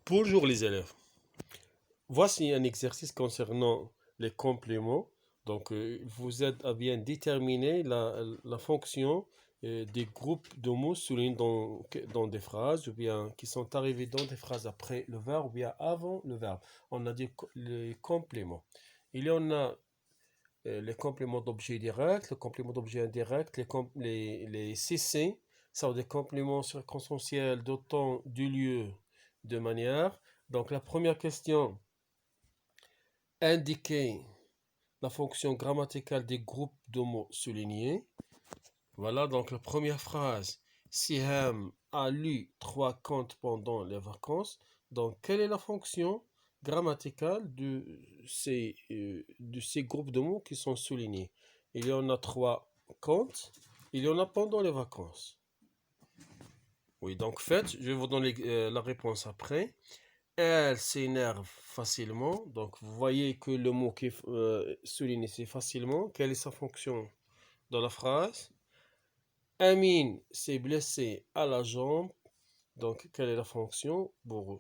Bonjour les élèves. Voici un exercice concernant les compléments. Donc, vous aide à bien déterminer la fonction des groupes de mots soulignés dans des phrases ou bien qui sont arrivés dans des phrases après le verbe ou bien avant le verbe. On a dit les compléments. Il y en a les compléments d'objet direct, les compléments d'objet indirect, les CC, ça sont des compléments circonstanciels de temps, du lieu, de manière. Donc la première question, indiquer la fonction grammaticale des groupes de mots soulignés. Voilà donc la première phrase. Siham a lu 3 contes pendant les vacances. Donc quelle est la fonction grammaticale de ces groupes de mots qui sont soulignés? Il y en a 3 contes. Il y en a pendant les vacances. Oui, donc faites, je vais vous donner la réponse après. Elle s'énerve facilement. Donc, vous voyez que le mot qui est souligné, c'est facilement. Quelle est sa fonction dans la phrase? Amine s'est blessé à la jambe. Donc, quelle est la fonction? Bon,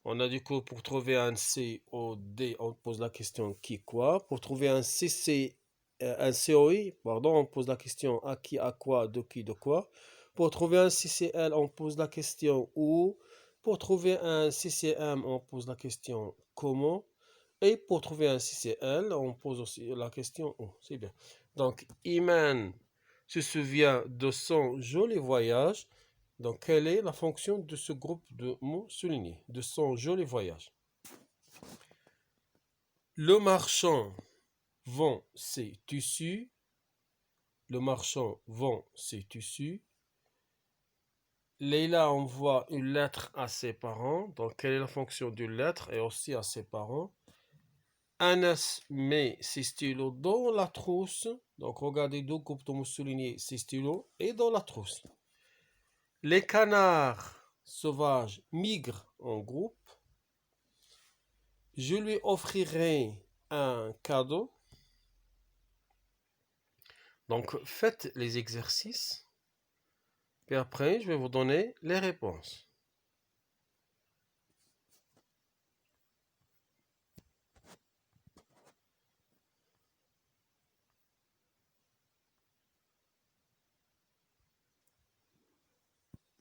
on a du coup, pour trouver un C O D, on pose la question qui, quoi. Pour trouver un CC, un COI, pardon, on pose la question à qui, à quoi, de qui, de quoi. Pour trouver un CCL, on pose la question où. Pour trouver un CCM, on pose la question comment. Et pour trouver un CCL, on pose aussi la question où. C'est bien. Donc, Iman se souvient de son joli voyage. Donc, quelle est la fonction de ce groupe de mots soulignés, de son joli voyage? Le marchand vend ses tissus. Le marchand vend ses tissus. Leila envoie une lettre à ses parents. Donc, quelle est la fonction d'une lettre et aussi à ses parents? Anas met ses stylos dans la trousse. Donc, regardez deux groupes de mots soulignés, ses stylos et dans la trousse. Les canards sauvages migrent en groupe. Je lui offrirai un cadeau. Donc, faites les exercices. Et après, je vais vous donner les réponses.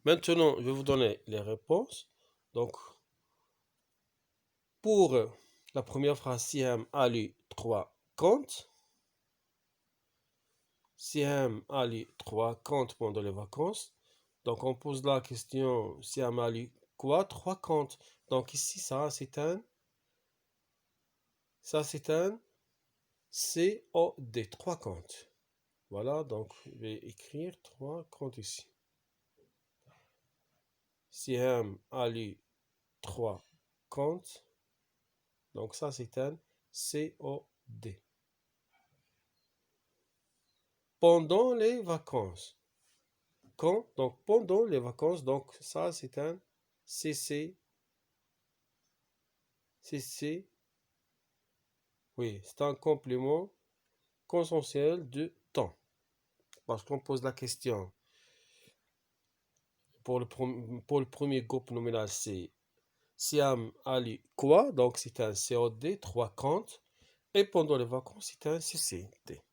Maintenant, je vais vous donner les réponses. Donc, pour la première phrase, Siam a lu 3 contes. Siam a lu 3 contes pendant les vacances. Donc, on pose la question, Siam a lu quoi? 3 contes. Donc, ici, ça, c'est un COD, 3 contes. Voilà, donc, je vais écrire 3 contes ici. Siam a lu 3 contes. Donc, ça, c'est un COD. Pendant les vacances. Quand? Donc, pendant les vacances. Donc, ça, c'est un CC. Oui, c'est un complément consensuel de temps. Parce qu'on pose la question. Pour le premier groupe nominal, c'est Siam Ali quoi? Donc, c'est un COD, 3 comptes. Et pendant les vacances, c'est un CCT.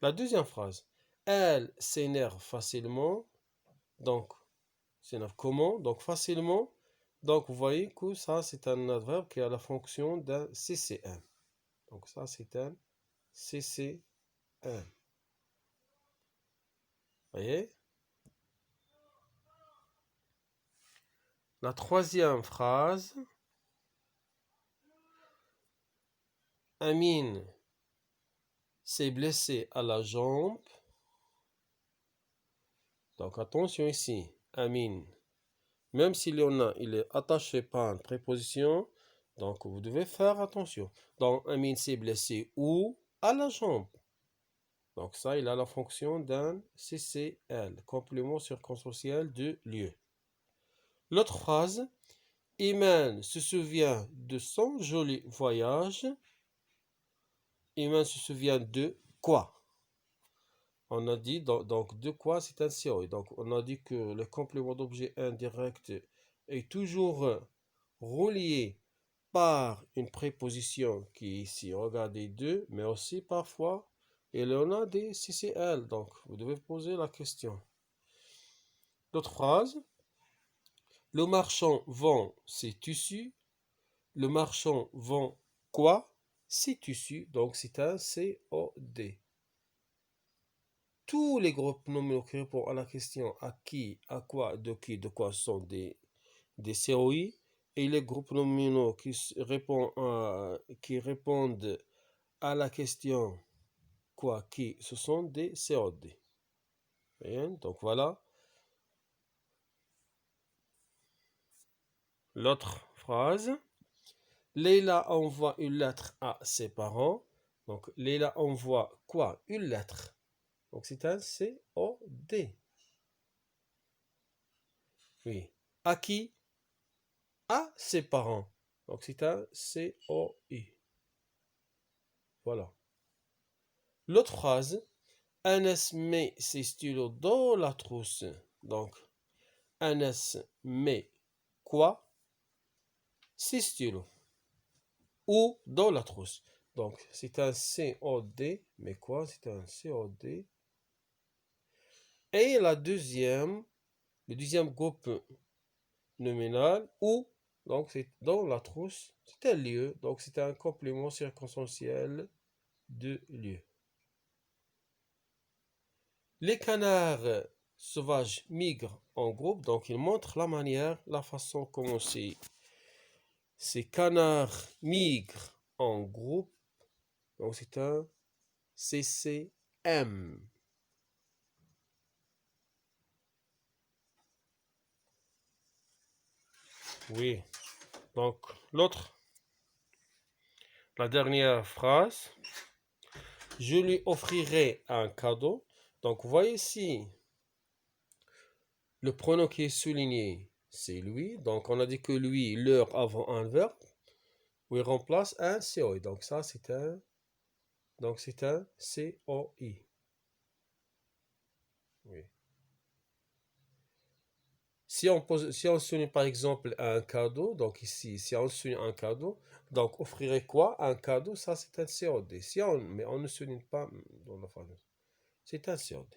La deuxième phrase. Elle s'énerve facilement. Donc, s'énerve comment? Donc, facilement. Donc, vous voyez que ça, c'est un adverbe qui a la fonction d'un CCM. Donc, ça, c'est un CCM. Vous voyez? La troisième phrase. Amine s'est blessé à la jambe. Donc, attention ici. Amine. Même s'il y en a, il est attaché par une préposition. Donc, vous devez faire attention. Donc, Amine s'est blessé où? À la jambe. Donc, ça, il a la fonction d'un CCL, complément circonstanciel de lieu. L'autre phrase, Iman se souvient de son joli voyage. Iman se souvient de quoi? On a dit, donc, de quoi c'est un COI. Donc, on a dit que le complément d'objet indirect est toujours relié par une préposition qui est ici, regardez, de, mais aussi parfois, il y en a des CCL, donc vous devez poser la question. L'autre phrase, le marchand vend ses tissus, le marchand vend quoi? Ses tissus, donc c'est un COD. Tous les groupes nominaux qui répondent à la question à qui, à quoi, de quoi sont des COI, et les groupes nominaux qui répondent à la question quoi, qui, ce sont des COD. Bien, donc voilà. L'autre phrase. Leila envoie une lettre à ses parents. Donc Leila envoie quoi? Une lettre. Donc c'est un COD. Oui. À qui? À ses parents. Donc c'est un COI. Voilà. L'autre phrase. Anas met ses stylos dans la trousse. Donc Anas met quoi? Ses stylos. Ou dans la trousse. Donc c'est un COD. Mais quoi? C'est un COD. Et le deuxième groupe nominal, où, donc c'est dans la trousse, c'est un lieu, donc c'est un complément circonstanciel de lieu. Les canards sauvages migrent en groupe, donc ils montrent la manière, la façon comment ces canards migrent en groupe, donc c'est un CCM. Oui, donc la dernière phrase, je lui offrirai un cadeau. Donc, vous voyez ici, le pronom qui est souligné, c'est lui. Donc, on a dit que lui, l'heure avant un verbe, où il remplace un COI. Donc, ça, c'est un COI. Oui. Si on souligne par exemple un cadeau, donc ici, si on souligne un cadeau, donc offrirait quoi? Un cadeau, ça c'est un COD. Mais on ne souligne pas dans la phrase. C'est un COD.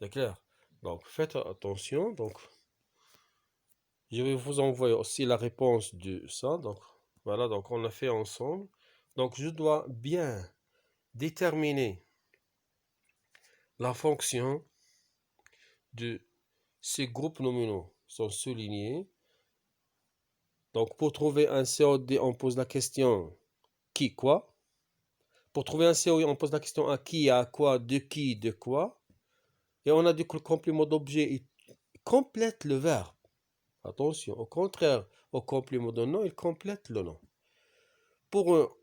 C'est clair? Donc faites attention. Donc je vais vous envoyer aussi la réponse de ça. Donc voilà, donc on l'a fait ensemble. Donc je dois bien déterminer la fonction de ces groupes nominaux sont soulignés. Donc, pour trouver un COD, on pose la question qui, quoi. Pour trouver un COI, on pose la question à qui, à quoi, de quoi. Et on a dit que le complément d'objet complète le verbe. Attention, au contraire, au complément de nom, il complète le nom.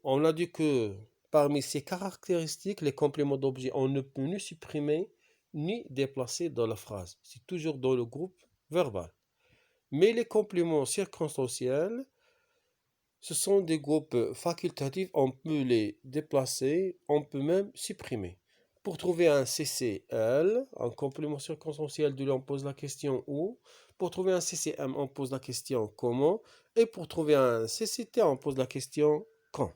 On a dit que parmi ces caractéristiques, les compléments d'objet, on ne peut ni supprimer ni déplacer dans la phrase. C'est toujours dans le groupe verbal. Mais les compléments circonstanciels, ce sont des groupes facultatifs, on peut les déplacer, on peut même supprimer. Pour trouver un CCL, un complément circonstanciel de lui, on pose la question où. Pour trouver un CCM, on pose la question comment. Et pour trouver un CCT, on pose la question quand.